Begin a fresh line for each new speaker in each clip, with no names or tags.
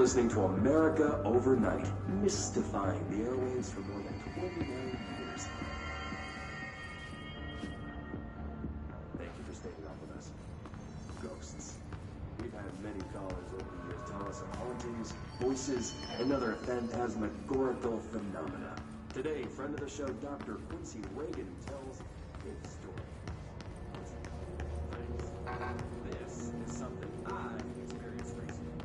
listening to America Overnight, mystifying the airwaves for more than 29 years. Thank you for staying up with us. Ghosts. We've had many callers over the years tell us of hauntings, voices, and other phantasmagorical phenomena. Today, friend of the show, Dr. Quincy Reagan, tells his story. This is something I've experienced recently.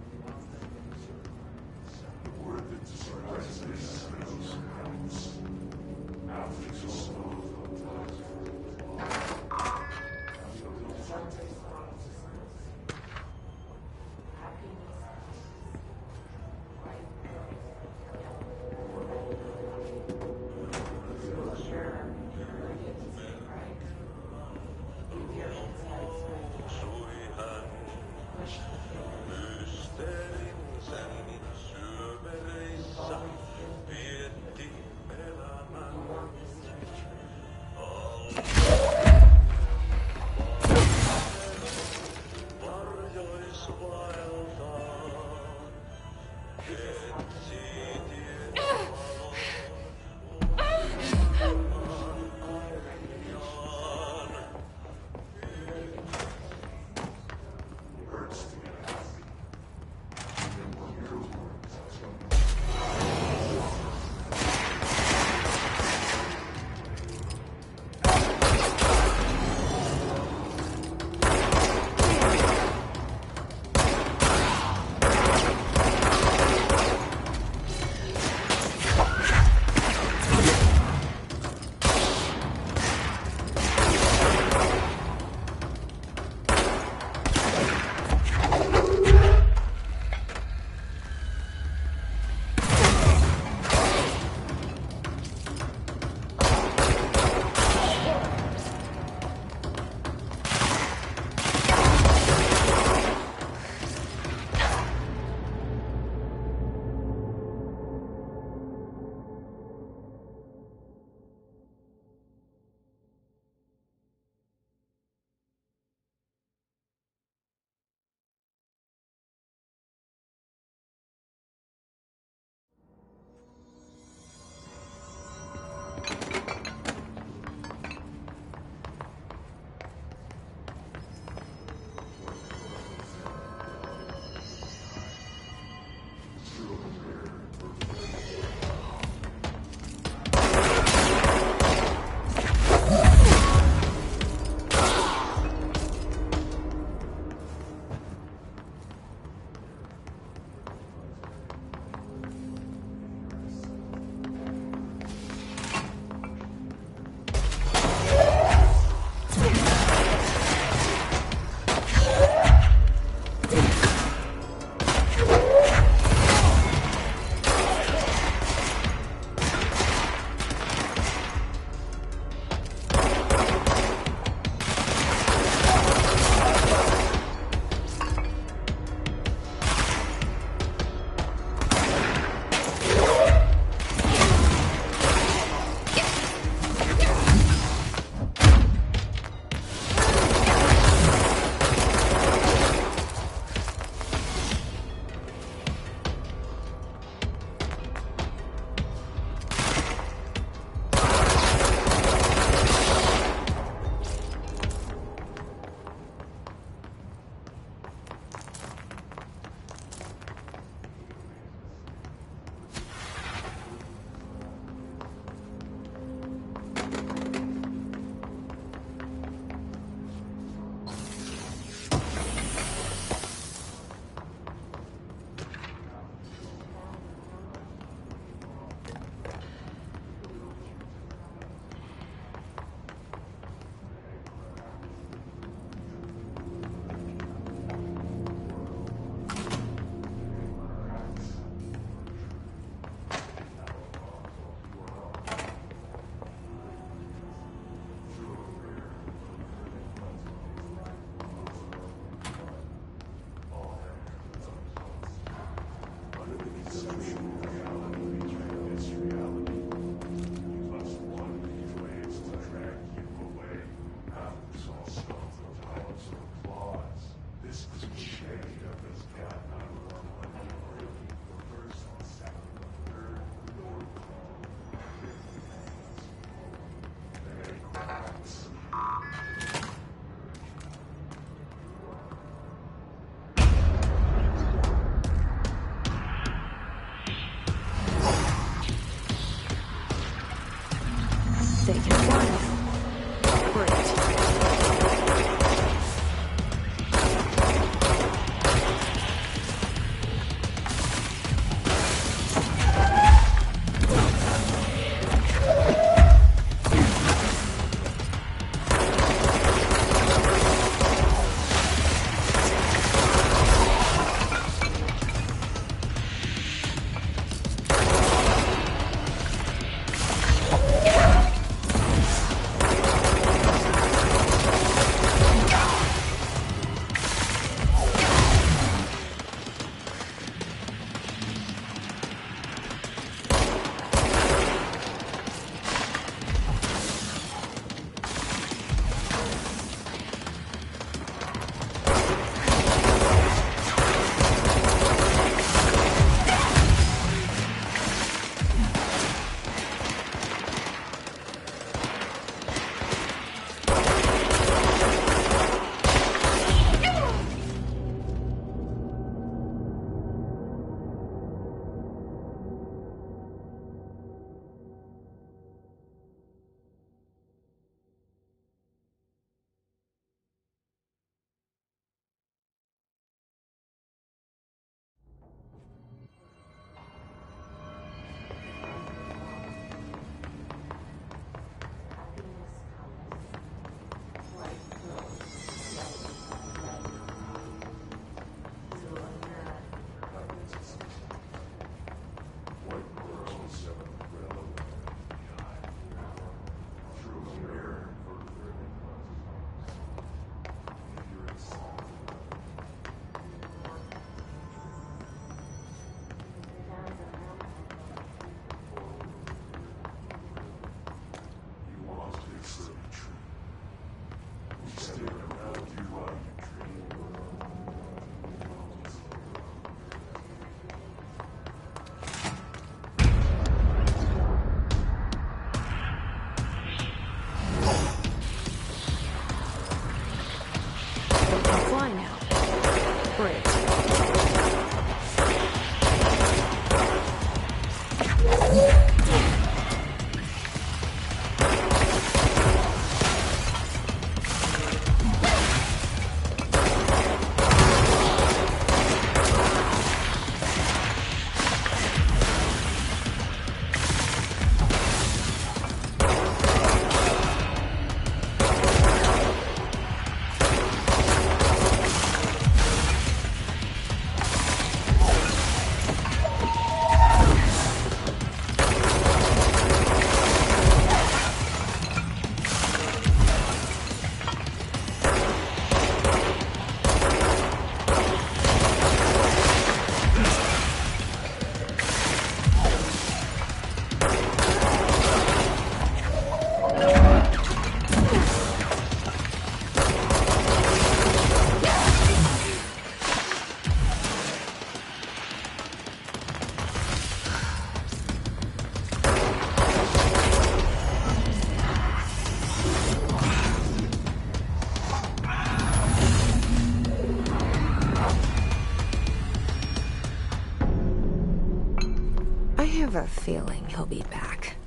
have a feeling he'll be back.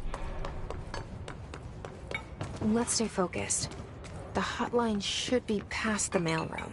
Let's stay focused. The hotline should be past the mailroom.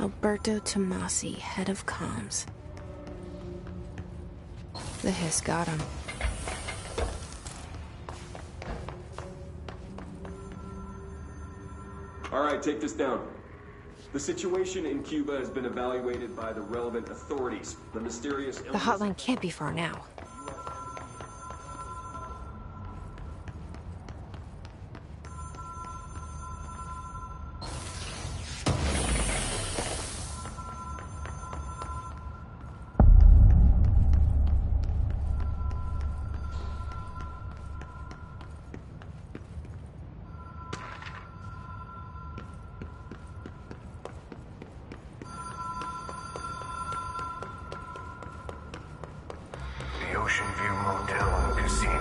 Alberto Tomasi, head of comms. The hiss got him.
All right, take this down. The situation in Cuba has been evaluated by the relevant authorities. The mysterious illness...
The hotline can't be far now.
Ocean View Motel and Casino.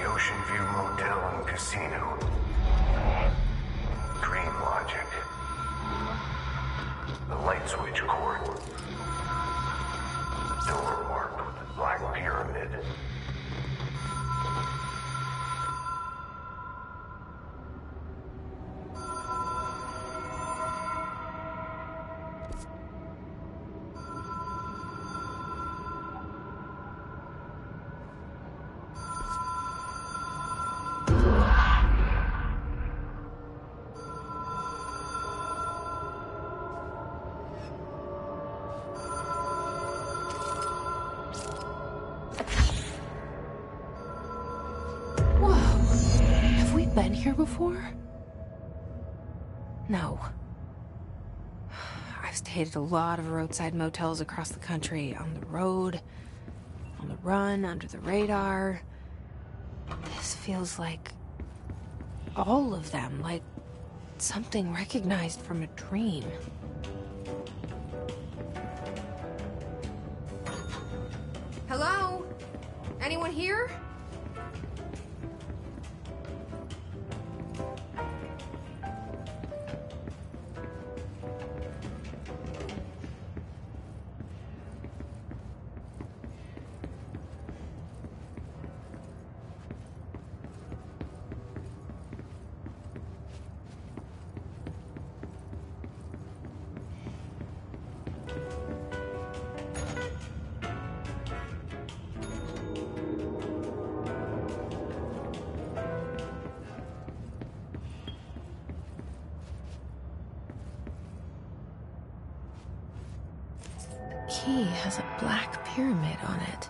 Ocean View Motel and Casino. Dream logic. The light switch cord. Door marked with a black pyramid.
Been here before? No. I've stayed at a lot of roadside motels across the country, on the road, on the run, under the radar. This feels like all of them, like something recognized from a dream. Hello? Anyone here? Key has a black pyramid on it.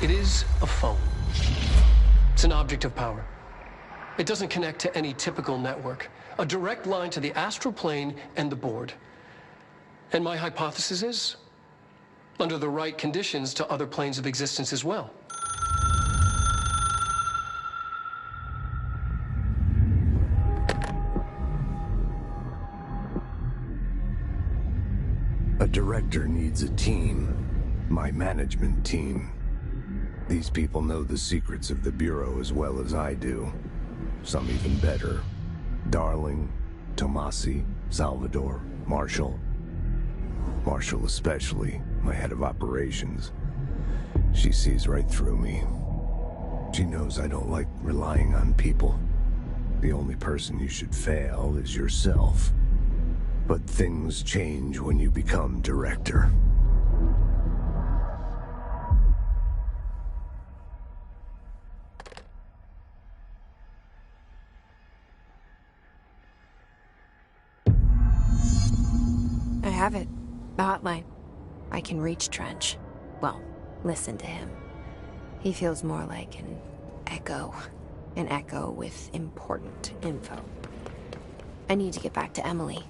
It is a phone. It's an object of power. It doesn't connect to any typical network. A direct line to the astral plane and the board. And my hypothesis is, under the right conditions, to other planes of existence as well.
A director needs a team. My management team. These people know the secrets of the Bureau as well as I do. Some even better. Darling, Tomasi, Salvador, Marshall. Marshall especially, my head of operations. She sees right through me. She knows I don't like relying on people. The only person you should fail is yourself. But things change when you become director.
I have it. The hotline. I can reach Trench. Well, listen to him. He feels more like an echo. An echo with important info. I need to get back to Emily.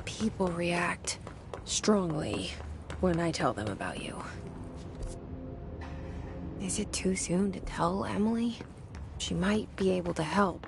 People react strongly when I tell them about you. Is it too soon to tell Emily? She might be able to help.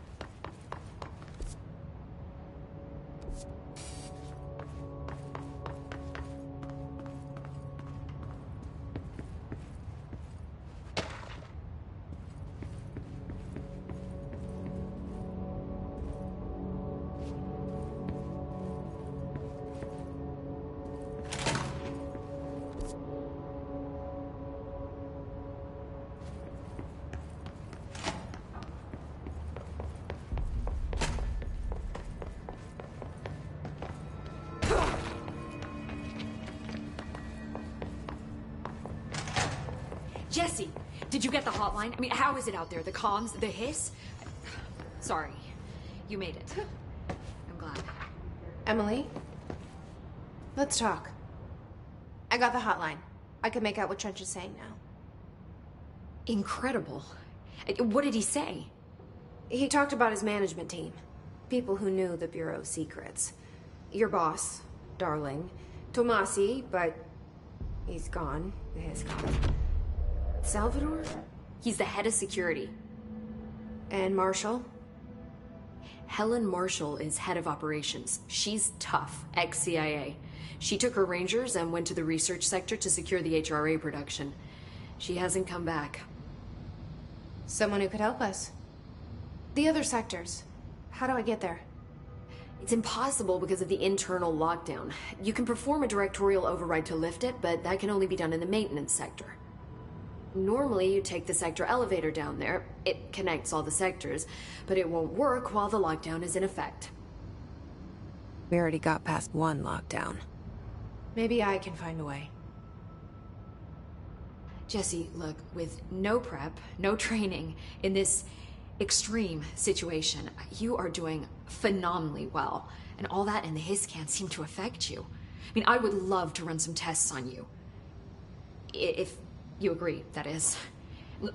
Jesse, did you get the hotline? I mean, how is it out there? The comms, the hiss? Sorry, you made it. I'm glad.
Emily? Let's talk. I got the hotline. I can make out what Trench is saying now.
Incredible. What did he say?
He talked about his management team. People who knew the Bureau's secrets. Your boss, Darling. Tomasi, but he's gone. He's gone. Salvador?
He's the head of security.
And Marshall?
Helen Marshall is head of operations. She's tough, ex-CIA. She took her Rangers and went to the research sector to secure the HRA production. She hasn't come back.
Someone who could help us. The other sectors. How do I get there?
It's impossible because of the internal lockdown. You can perform a directorial override to lift it, but that can only be done in the maintenance sector. Normally, you take the sector elevator down there. It connects all the sectors, but it won't work while the lockdown is in effect.
We already got past one lockdown. Maybe I can find a way.
Jesse, look, with no prep, no training in this extreme situation, you are doing phenomenally well. And all that and the hiss can't seem to affect you. I mean, I would love to run some tests on you. If you agree, that is.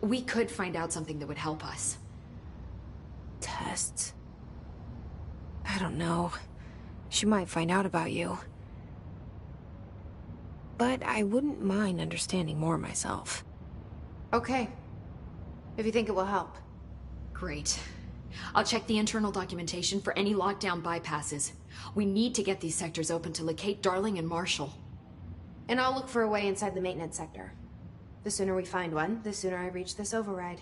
We could find out something that would help us.
Tests? I don't know. She might find out about you. But I wouldn't mind understanding more myself.
Okay. If you think it will help. Great. I'll check the internal documentation for any lockdown bypasses. We need to get these sectors open to locate Darling and Marshall.
And I'll look for a way inside the maintenance sector. The sooner we find one, the sooner I reach this override.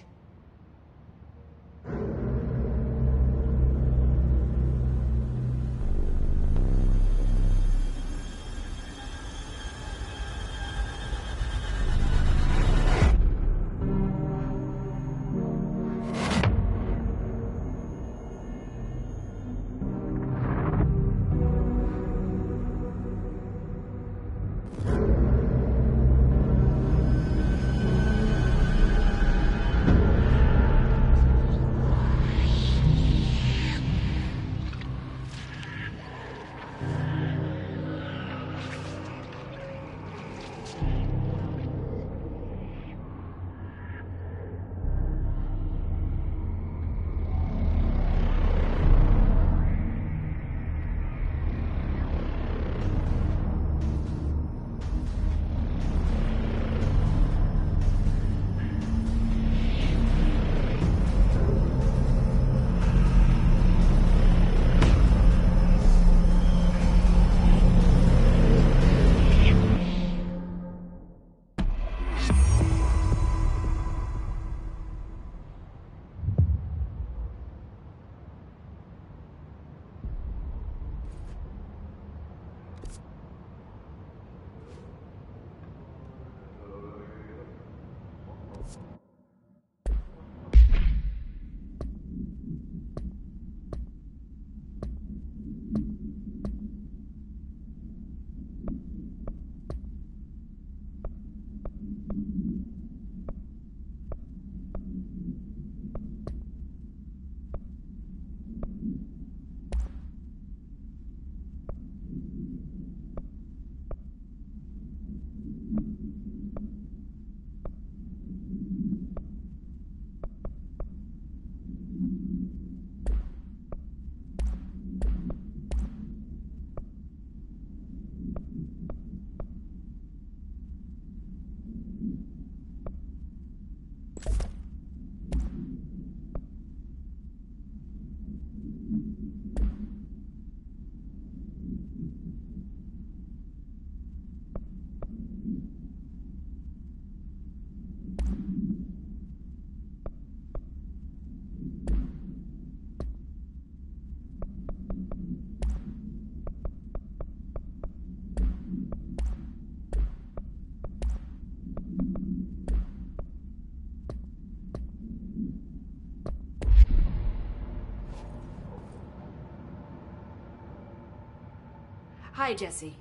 Hi, Jesse.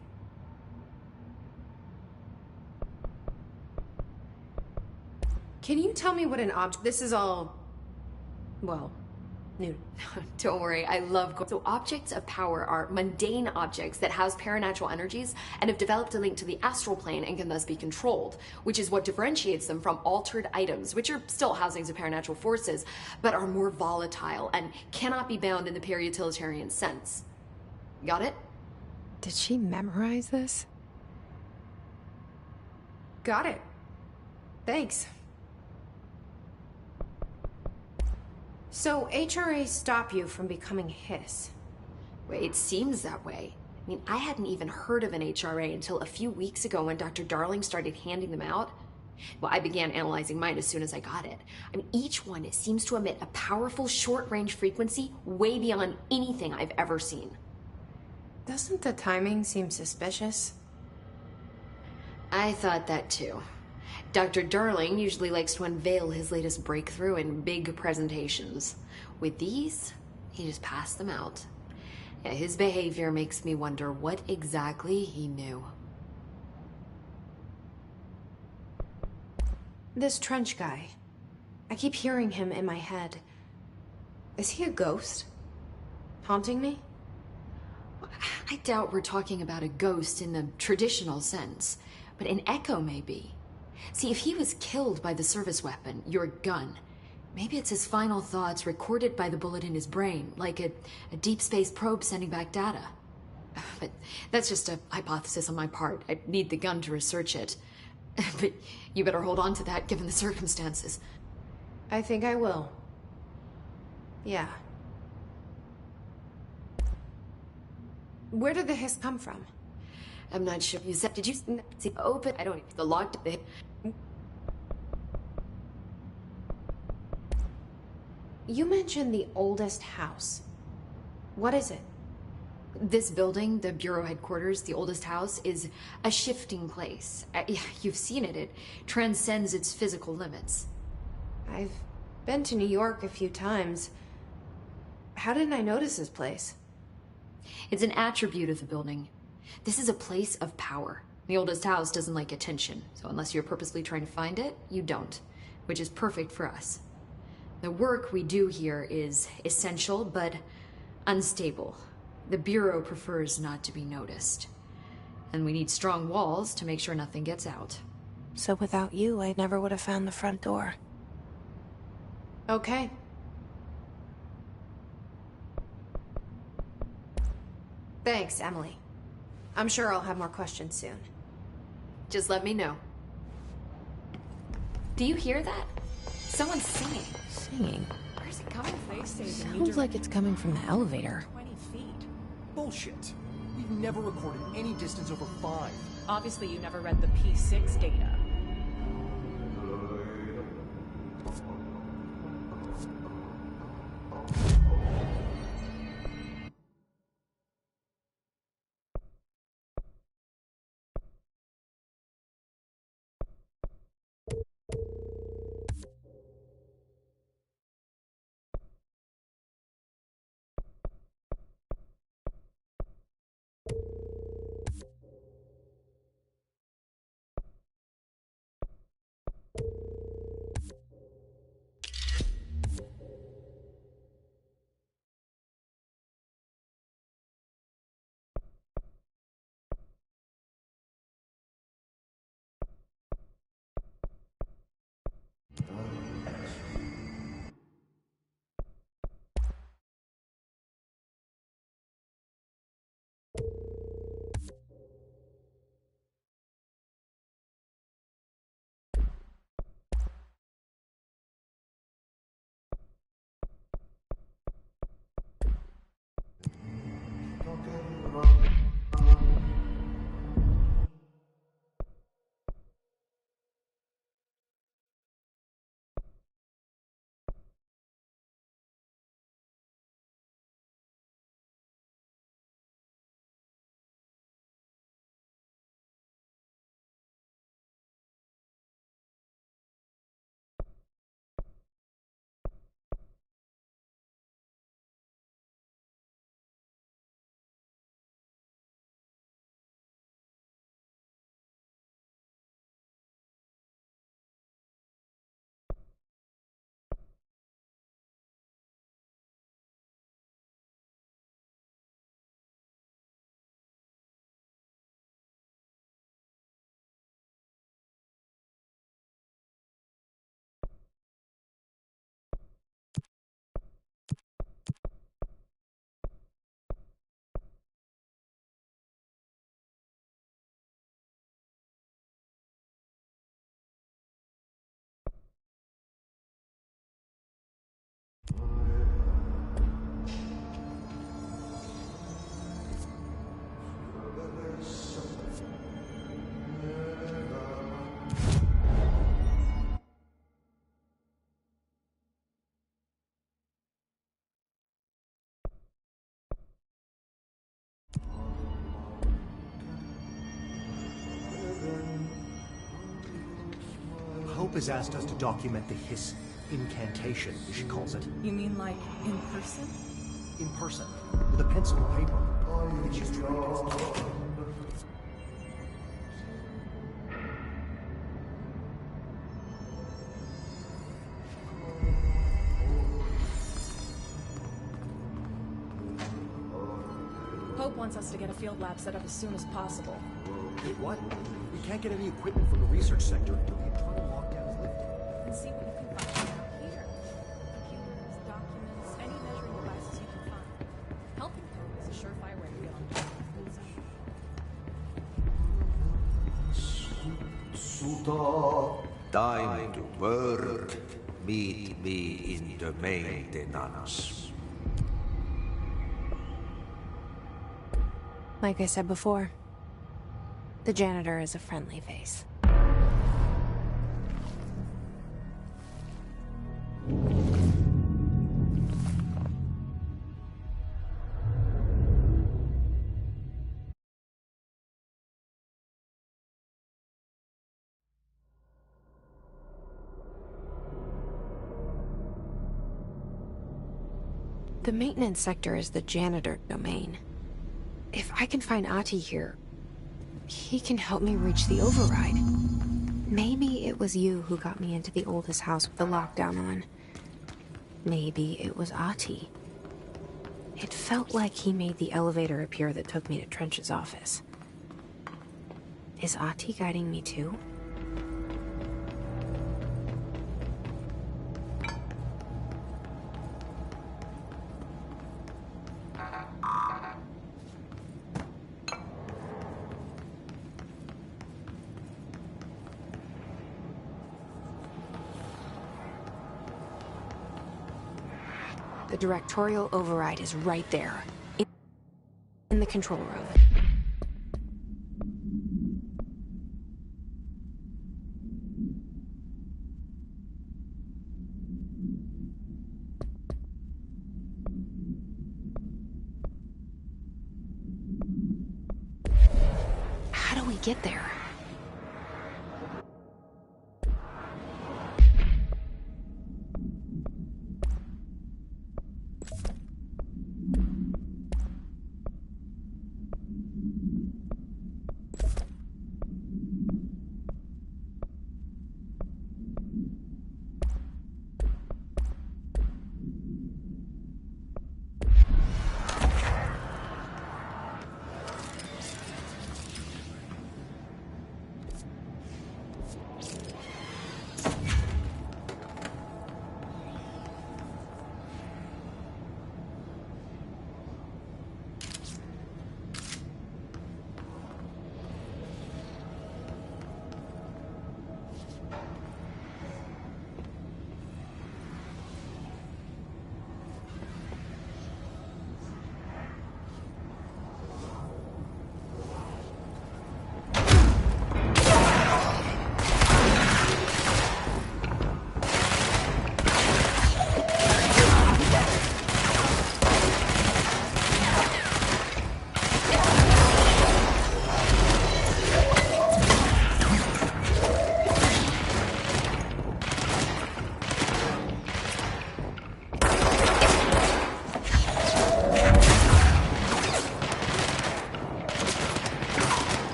Can you tell me what an object... This is all... well, new.
Don't worry, I love... So objects of power are mundane objects that house paranatural energies and have developed a link to the astral plane and can thus be controlled, which is what differentiates them from altered items, which are still housings of paranatural forces, but are more volatile and cannot be bound in the pure utilitarian sense. Got it?
Did she memorize this? Got it. Thanks. So, HRA stop you from becoming Hiss?
Wait, it seems that way. I mean, I hadn't even heard of an HRA until a few weeks ago when Dr. Darling started handing them out. Well, I began analyzing mine as soon as I got it. I mean, each one seems to emit a powerful short-range frequency way beyond anything I've ever seen.
Doesn't the timing seem suspicious?
I thought that too. Dr. Darling usually likes to unveil his latest breakthrough in big presentations. With these, he just passed them out. Yeah, his behavior makes me wonder what exactly he knew.
This trench guy. I keep hearing him in my head. Is he a ghost? Haunting me?
I doubt we're talking about a ghost in the traditional sense, but an echo maybe. See, if he was killed by the service weapon, your gun, maybe it's his final thoughts recorded by the bullet in his brain, like a deep space probe sending back data. But that's just a hypothesis on my part. I need the gun to research it. But you better hold on to that given the circumstances.
I think I will. Yeah. Where did the hiss come from?
I'm not sure. You said, did you see open? I don't know. The locked bit.
You mentioned the oldest house. What is it?
This building, the Bureau headquarters, the oldest house, is a shifting place. You've seen it. It transcends its physical limits.
I've been to New York a few times. How didn't I notice this place?
It's an attribute of the building. This is a place of power. The oldest house doesn't like attention, so unless you're purposely trying to find it, you don't, which is perfect for us. The work we do here is essential, but unstable. The Bureau prefers not to be noticed. And we need strong walls to make sure nothing gets out.
So without you, I never would have found the front door. Okay. Thanks, Emily. I'm sure I'll have more questions soon.
Just let me know. Do you hear that? Someone's singing.
Singing?
Where's it coming from?
Sounds like it's coming from the elevator.
20 feet. Bullshit. We've never recorded any distance over 5.
Obviously, you never read the P6 data.
Hope has asked us to document the hiss incantation, as she calls it.
You mean like in person?
In person, with a pencil and paper. It's used to read as
wants us to get a field lab set up as soon as possible.
Wait, what? We can't get any equipment from the research sector until the internal lockdown is lifted.
And see what you can find out here. Computers, documents, any measuring devices you can find. Helping code is a surefire way to get on top of things.
Time to work. Meet me in the maintenance.
Like I said before, the janitor is a friendly face. The maintenance sector is the janitor domain. If I can find Ahti here, he can help me reach the override. Maybe it was you who got me into the oldest house with the lockdown on. Maybe it was Ahti. It felt like he made the elevator appear that took me to Trench's office. Is Ahti guiding me too? The directorial override is right there, in the control room. How do we get there?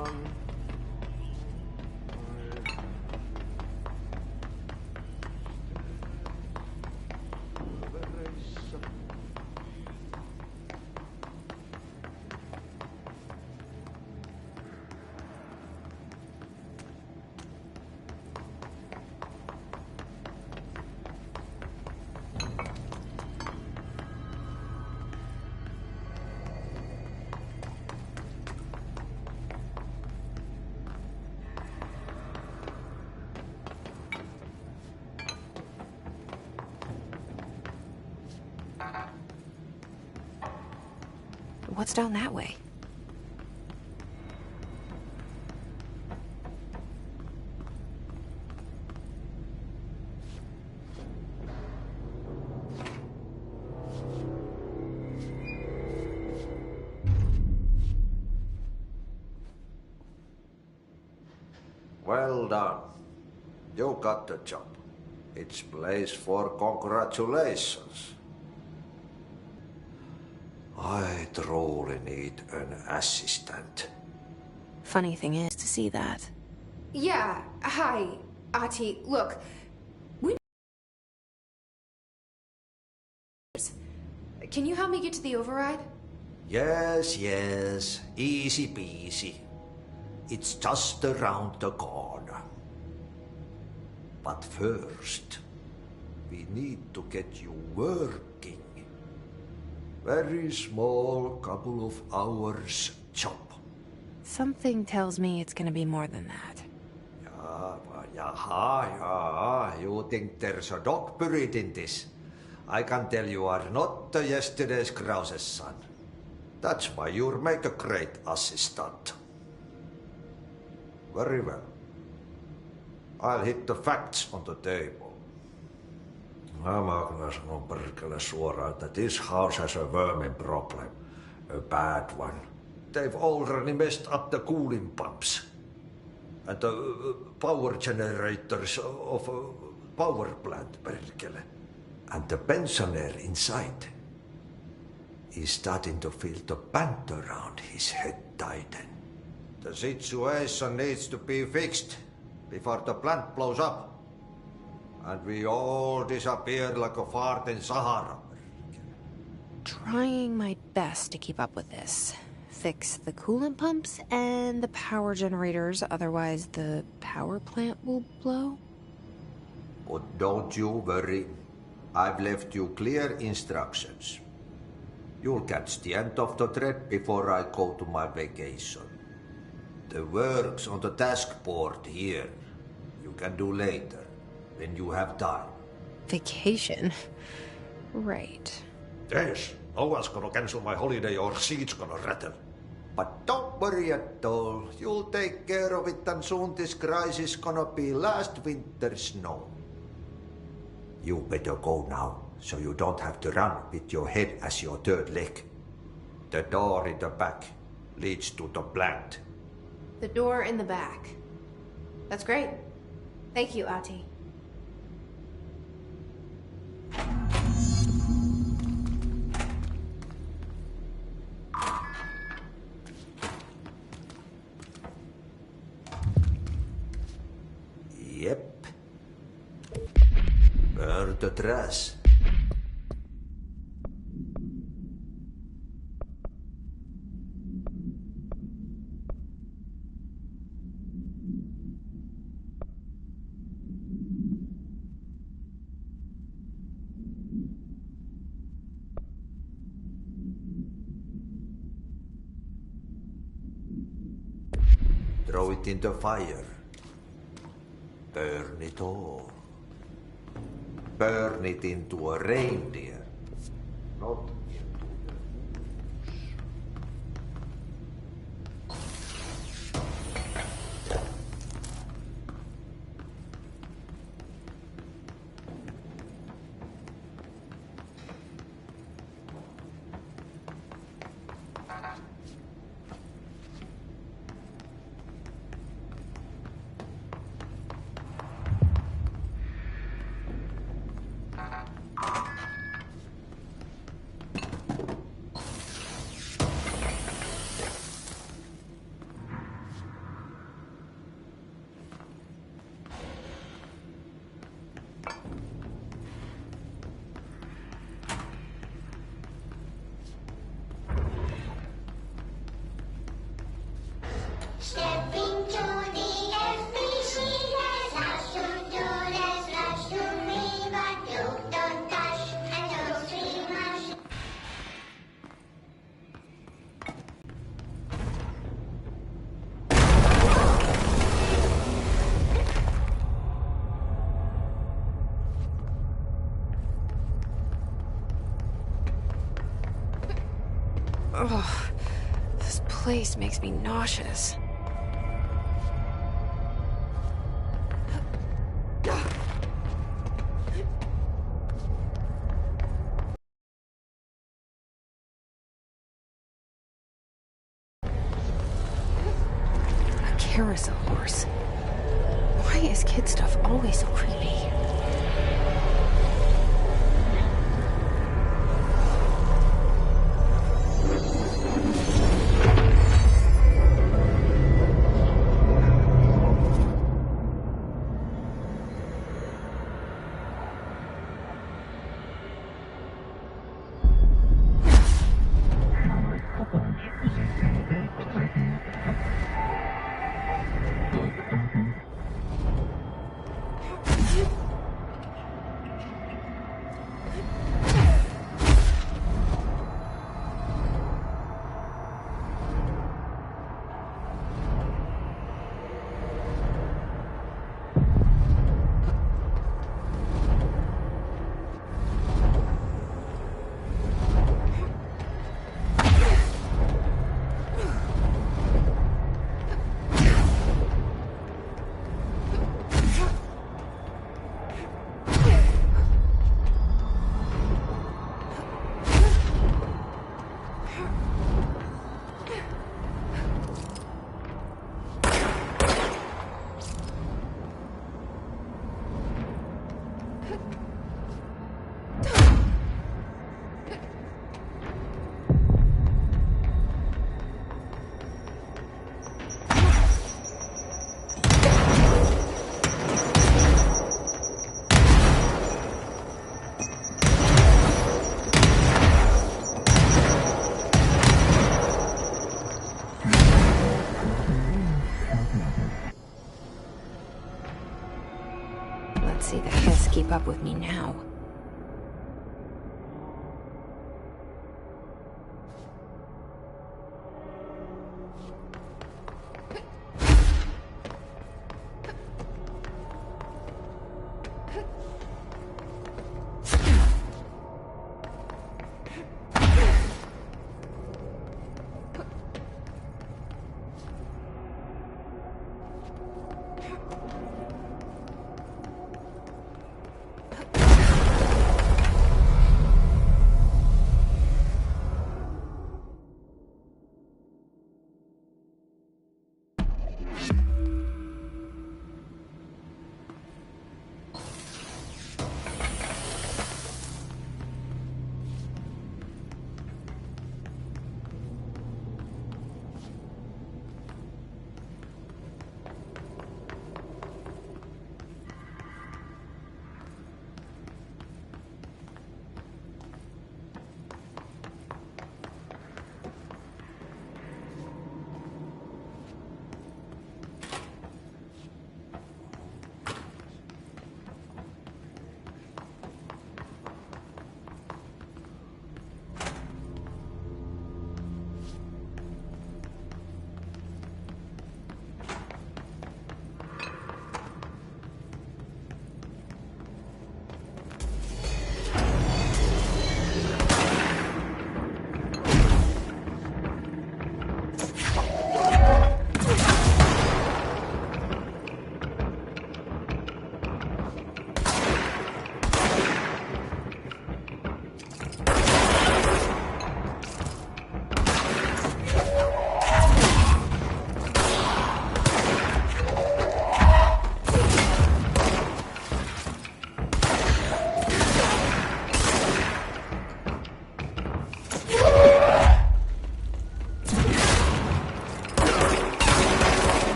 run.
What's down that way?
Well done. You got the job. It's place for congratulations. I truly need an assistant.
Funny thing is to see that.
Yeah, hi, Ati. Look, can you help me get to the override?
Yes, yes. Easy peasy. It's just around the corner. But first, we need to get you working. Very small, couple of hours job.
Something tells me it's gonna be more than that.
Yeah. You think there's a dog buried in this? I can tell you are not yesterday's Krause's son. That's why you'll make a great assistant. Very well. I'll hit the facts on the table. Mä kyllä sanon perkele suoraan, että this house has a vermin problem. A bad one. They've already messed up the cooling pumps. And the power generators of a power plant, perkele. And the pensioner inside is starting to feel the band around his head tighten. The situation needs to be fixed before the plant blows up. And we all disappear like a fart in Sahara.
Trying my best to keep up with this. Fix the coolant pumps and the power generators, otherwise the power plant will blow.
But don't you worry. I've left you clear instructions. You'll catch the end of the thread before I go to my vacation. The work's on the task board here. You can do later, when you have time.
Vacation? Right.
Yes, no one's gonna cancel my holiday or seat's gonna rattle. But don't worry at all. You'll take care of it and soon this crisis gonna be last winter's snow. You better go now, so you don't have to run with your head as your third leg. The door in the back leads to the plant.
The door in the back. That's great. Thank you, Ati.
Yep. Burn the trash. Throw it in the fire. Burn it all. Burn it into a reindeer, not into the moose.
Ugh. This place makes me nauseous. A carousel horse. Why is kid stuff always so creepy? Let's see the Hess keep up with me now.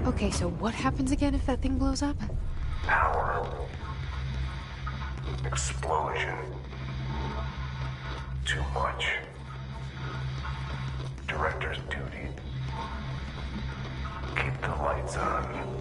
Okay, so what happens again if that thing blows up?
Power. Explosion. Too much. Director's duty. Keep the lights on.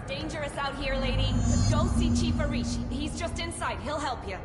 Dangerous out here, lady. Go see Chief Arishi. He's just inside. He'll help you.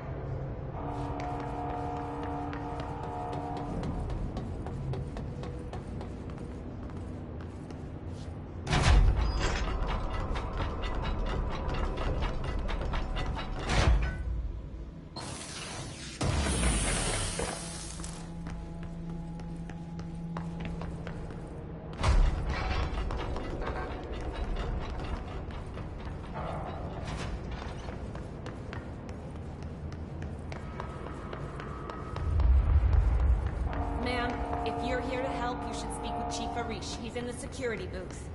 Ma'am, if you're here to help, you should speak with Chief Arish. He's in the security booth.